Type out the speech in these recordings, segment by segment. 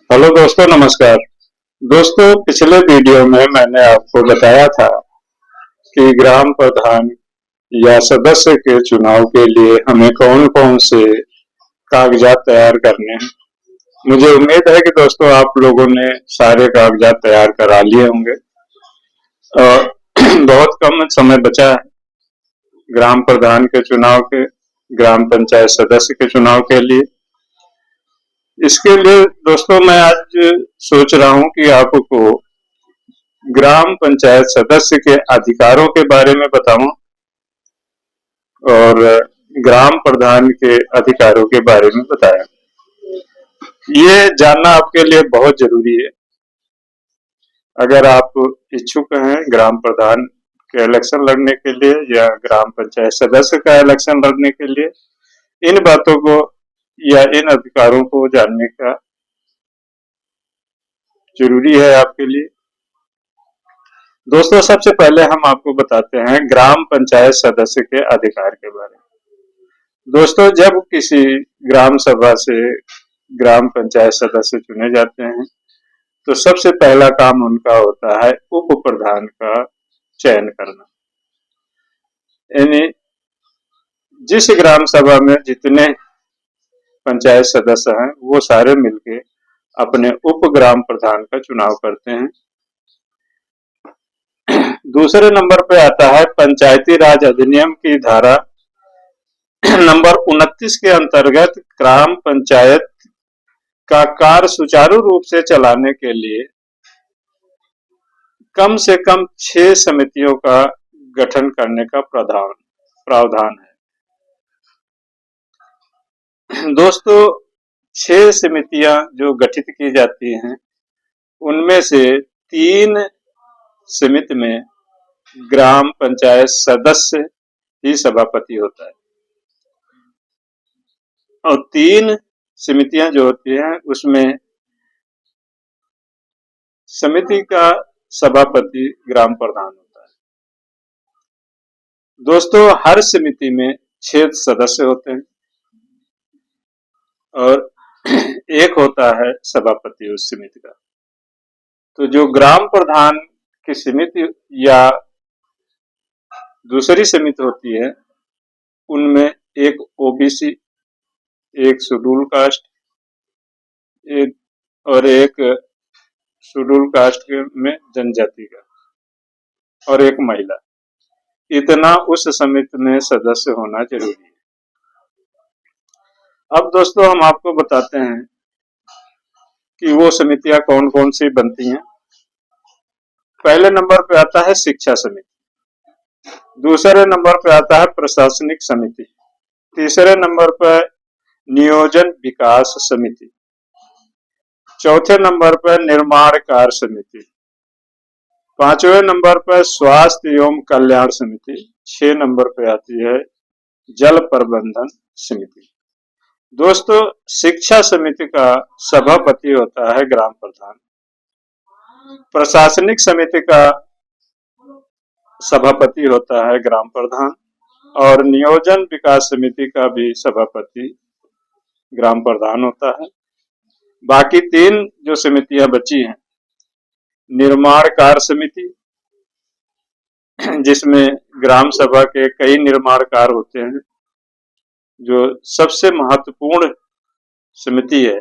Hello दोस्तों, नमस्कार। दोस्तों, पिछले वीडियो में मैंने आपको बताया था कि ग्राम प्रधान या सदस्य के चुनाव के लिए हमें कौन-कौन से कागजात तैयार करने हैं। मुझे उम्मीद है कि दोस्तों आप लोगों ने सारे कागजात तैयार करा लिए होंगे और बहुत कम समय बचा है ग्राम प्रधान के चुनाव के, ग्राम पंचायत सदस्य के चुनाव के लिए। इसके लिए दोस्तों मैं आज सोच रहा हूं कि आपको ग्राम पंचायत सदस्य के अधिकारों के बारे में बताऊं और ग्राम प्रधान के अधिकारों के बारे में बताया। ये जानना आपके लिए बहुत जरूरी है। अगर आप इच्छुक हैं ग्राम प्रधान के इलेक्शन लड़ने के लिए या ग्राम पंचायत सदस्य का इलेक्शन लड़ने के लिए, इन बातों को या इन अधिकारों को जानने का जरूरी है आपके लिए। दोस्तों, सबसे पहले हम आपको बताते हैं ग्राम पंचायत सदस्य के अधिकार के बारे में। दोस्तों, जब किसी ग्राम सभा से ग्राम पंचायत सदस्य चुने जाते हैं तो सबसे पहला काम उनका होता है उप प्रधान का चयन करना। यानी जिस ग्राम सभा में जितने पंचायत सदस्य हैं वो सारे मिलके अपने उप ग्राम प्रधान का चुनाव करते हैं। दूसरे नंबर पे आता है पंचायती राज अधिनियम की धारा नंबर 29 के अंतर्गत ग्राम पंचायत का कार्य सुचारू रूप से चलाने के लिए कम से कम 6 समितियों का गठन करने का प्रावधान है। दोस्तों, 6 समितियां जो गठित की जाती हैं उनमें से 3 समिति में ग्राम पंचायत सदस्य ही सभापति होता है और 3 समितियां जो होती हैं उसमें समिति का सभापति ग्राम प्रधान होता है। दोस्तों, हर समिति में 6 सदस्य होते हैं और एक होता है सभापति उस समिति का। तो जो ग्राम प्रधान की समिति या दूसरी समिति होती है उनमें एक ओबीसी, एक शेड्यूल कास्ट, एक और एक शेड्यूल कास्ट में जनजाति का और एक महिला, इतना उस समिति में सदस्य होना जरूरी है। अब दोस्तों हम आपको बताते हैं कि वो समितियां कौन कौन सी बनती हैं। पहले नंबर पे आता है शिक्षा समिति, दूसरे नंबर पे आता है प्रशासनिक समिति, तीसरे नंबर पर नियोजन विकास समिति, चौथे नंबर पर निर्माण कार्य समिति, 5वें नंबर पर स्वास्थ्य एवं कल्याण समिति, 6 नंबर पे आती है जल प्रबंधन समिति। दोस्तों, शिक्षा समिति का सभापति होता है ग्राम प्रधान, प्रशासनिक समिति का सभापति होता है ग्राम प्रधान और नियोजन विकास समिति का भी सभापति ग्राम प्रधान होता है। बाकी 3 जो समितियां बची हैं, निर्माण कार्य समिति जिसमें ग्राम सभा के कई निर्माण कार्य होते हैं, जो सबसे महत्वपूर्ण समिति है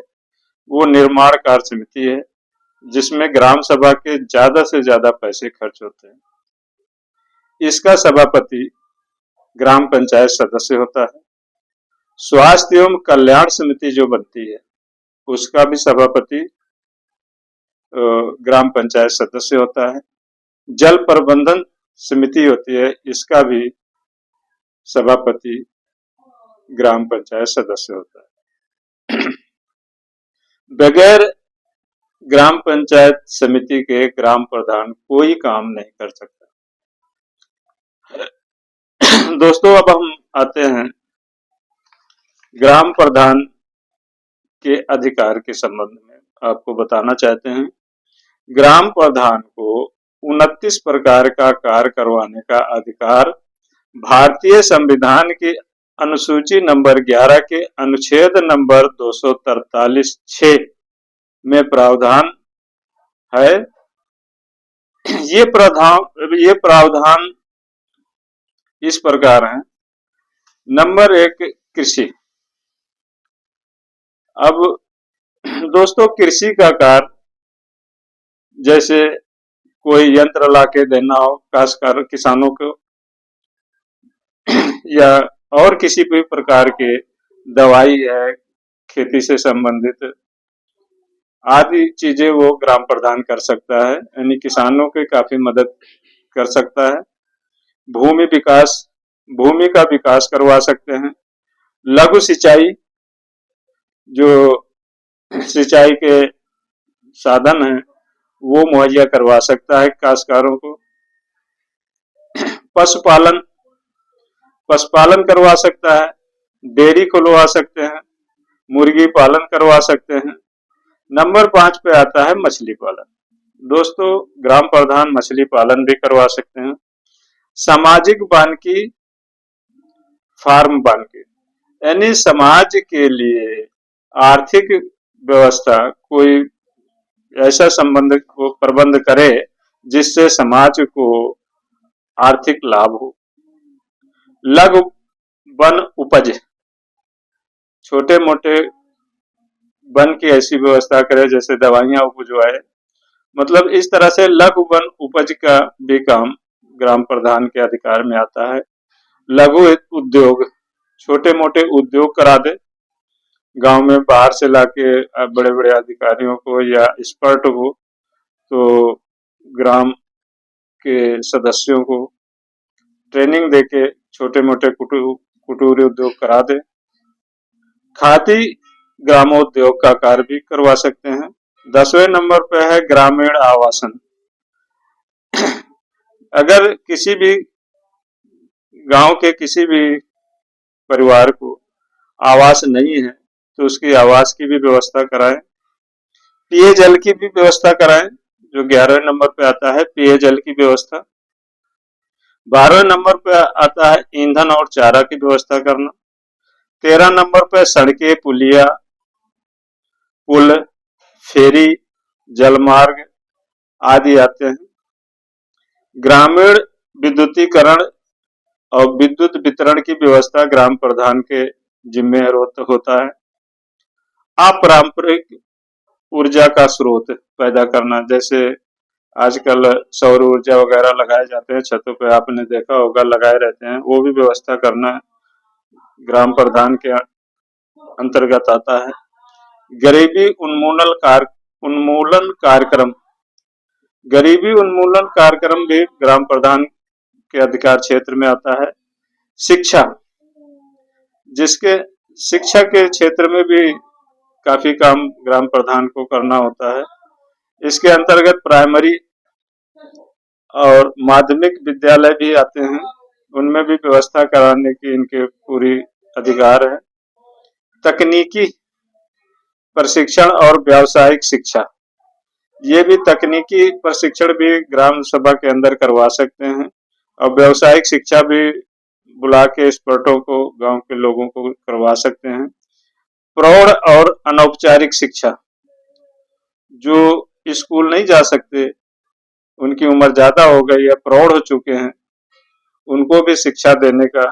वो निर्माण कार्य समिति है जिसमें ग्राम सभा के ज्यादा से ज्यादा पैसे खर्च होते हैं। इसका सभापति ग्राम पंचायत सदस्य होता है। स्वास्थ्य एवं कल्याण समिति जो बनती है उसका भी सभापति ग्राम पंचायत सदस्य होता है। जल प्रबंधन समिति होती है, इसका भी सभापति ग्राम पंचायत सदस्य होता है। बगैर ग्राम पंचायत समिति के ग्राम प्रधान कोई काम नहीं कर सकता। दोस्तों, अब हम आते हैं ग्राम प्रधान के अधिकार के संबंध में। आपको बताना चाहते हैं ग्राम प्रधान को 29 प्रकार का कार्य करवाने का अधिकार भारतीय संविधान की अनुसूची नंबर 11 के अनुच्छेद नंबर 243(6) में प्रावधान है। ये प्रावधान इस प्रकार हैं। नंबर 1, कृषि। अब दोस्तों, कृषि का कार्य जैसे कोई यंत्र लाके देना हो खासकर किसानों को, या और किसी भी प्रकार के दवाई है खेती से संबंधित, आदि चीजें वो ग्राम प्रधान कर सकता है, यानी किसानों की काफी मदद कर सकता है। भूमि का विकास करवा सकते हैं। लघु सिंचाई, जो सिंचाई के साधन है वो मुहैया करवा सकता है काश्तकारों को। पशुपालन करवा सकता है। डेयरी खुलवा सकते हैं। मुर्गी पालन करवा सकते हैं। नंबर 5 पे आता है मछली पालन। दोस्तों, ग्राम प्रधान मछली पालन भी करवा सकते हैं। सामाजिक वानिकी फार्म वानिकी, यानी समाज के लिए आर्थिक व्यवस्था कोई ऐसा प्रबंध करे जिससे समाज को आर्थिक लाभ हो। लघु वन उपज, छोटे मोटे वन की ऐसी व्यवस्था करे जैसे दवाइयां उपजवाए, मतलब इस तरह से लघु वन उपज का भी काम ग्राम प्रधान के अधिकार में आता है। लघु उद्योग, छोटे मोटे उद्योग करा दे गांव में, बाहर से लाके बड़े बड़े अधिकारियों को या एक्सपर्ट को, तो ग्राम के सदस्यों को ट्रेनिंग देके छोटे मोटे कुटीर उद्योग करा दे। खादी ग्रामोद्योग का कार्य भी करवा सकते हैं। 10वें नंबर पे है ग्रामीण आवासन। अगर किसी भी गांव के किसी भी परिवार को आवास नहीं है तो उसकी आवास की भी व्यवस्था कराएं। पेयजल की भी व्यवस्था कराएं, जो 11वें नंबर पे आता है पेयजल की व्यवस्था। 12वें नंबर पे आता है ईंधन और चारा की व्यवस्था करना। 13 नंबर पे सड़कें, पुलिया, पुल, फेरी, जलमार्ग आदि आते हैं। ग्रामीण विद्युतीकरण और विद्युत वितरण की व्यवस्था ग्राम प्रधान के जिम्मे होता है। अपारंपरिक ऊर्जा का स्रोत पैदा करना, जैसे आजकल सौर ऊर्जा वगैरह लगाए जाते हैं छतों पे, आपने देखा होगा लगाए रहते हैं, वो भी व्यवस्था करना ग्राम प्रधान के अंतर्गत आता है। गरीबी उन्मूलन कार्यक्रम, गरीबी उन्मूलन कार्यक्रम भी ग्राम प्रधान के अधिकार क्षेत्र में आता है। शिक्षा, शिक्षा के क्षेत्र में भी काफी काम ग्राम प्रधान को करना होता है। इसके अंतर्गत प्राइमरी और माध्यमिक विद्यालय भी आते हैं, उनमें भी व्यवस्था कराने की इनके पूरी अधिकार है। तकनीकी प्रशिक्षण और व्यावसायिक शिक्षा, ये भी तकनीकी प्रशिक्षण भी ग्राम सभा के अंदर करवा सकते हैं, और व्यावसायिक शिक्षा भी बुला के एक्सपर्टों को गांव के लोगों को करवा सकते हैं। प्रौढ़ और अनौपचारिक शिक्षा, जो स्कूल नहीं जा सकते, उनकी उम्र ज्यादा हो गई है, प्रौढ़ हो चुके हैं, उनको भी शिक्षा देने का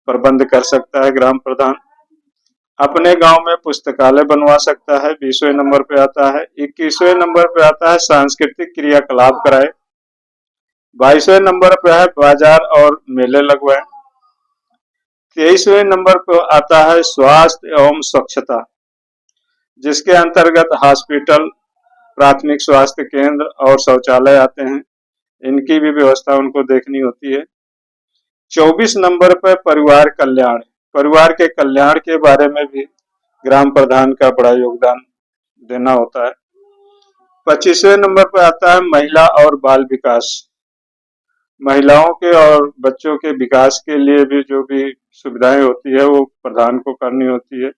प्रबंध कर सकता है ग्राम प्रधान। अपने गांव में पुस्तकालय बनवा सकता है, 20वें नंबर पे आता है। 21वें नंबर पे आता है सांस्कृतिक क्रियाकलाप कराए। 22वें नंबर पे है बाजार और मेले लगवाए। 23वें नंबर पे आता है स्वास्थ्य एवं स्वच्छता, जिसके अंतर्गत हॉस्पिटल, प्राथमिक स्वास्थ्य केंद्र और शौचालय आते हैं, इनकी भी व्यवस्था उनको देखनी होती है। 24 नंबर पर परिवार कल्याण, परिवार के कल्याण के बारे में भी ग्राम प्रधान का बड़ा योगदान देना होता है। 25वें नंबर पर आता है महिला और बाल विकास, महिलाओं के और बच्चों के विकास के लिए भी जो भी सुविधाएं होती है वो प्रधान को करनी होती है।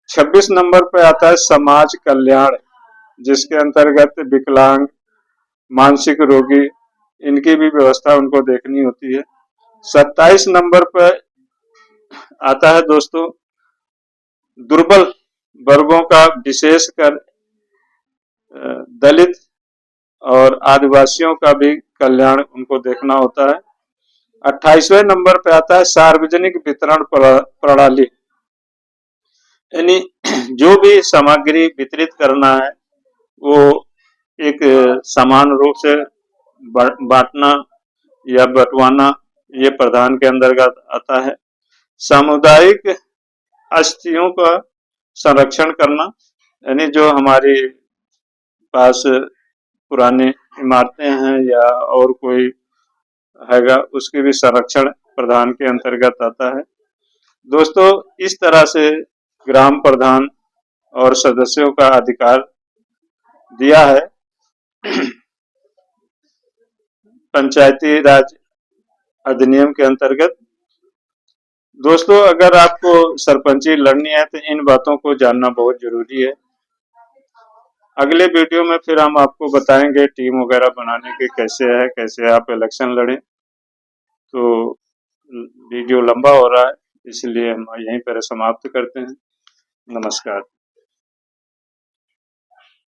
26 नंबर पर आता है समाज कल्याण, जिसके अंतर्गत विकलांग, मानसिक रोगी, इनकी भी व्यवस्था उनको देखनी होती है। 27 नंबर पर आता है दोस्तों दुर्बल वर्गों का विशेषकर दलित और आदिवासियों का भी कल्याण उनको देखना होता है। 28वें नंबर पे आता है सार्वजनिक वितरण प्रणाली, यानी जो भी सामग्री वितरित करना है वो एक समान रूप से बांटना या बंटवाना, ये प्रधान के अंतर्गत आता है। सामुदायिक अस्थियों का संरक्षण करना, यानी जो हमारी पास पुरानी इमारतें हैं या और कोई हैगा उसकी भी संरक्षण प्रधान के अंतर्गत आता है। दोस्तों, इस तरह से ग्राम प्रधान और सदस्यों का अधिकार दिया है पंचायती राज अधिनियम के अंतर्गत। दोस्तों, अगर आपको सरपंची लड़नी है तो इन बातों को जानना बहुत जरूरी है। अगले वीडियो में फिर हम आपको बताएंगे टीम वगैरह बनाने के कैसे है, कैसे आप इलेक्शन लड़ें। तो वीडियो लंबा हो रहा है, इसलिए हम यहीं पर समाप्त करते हैं। नमस्कार।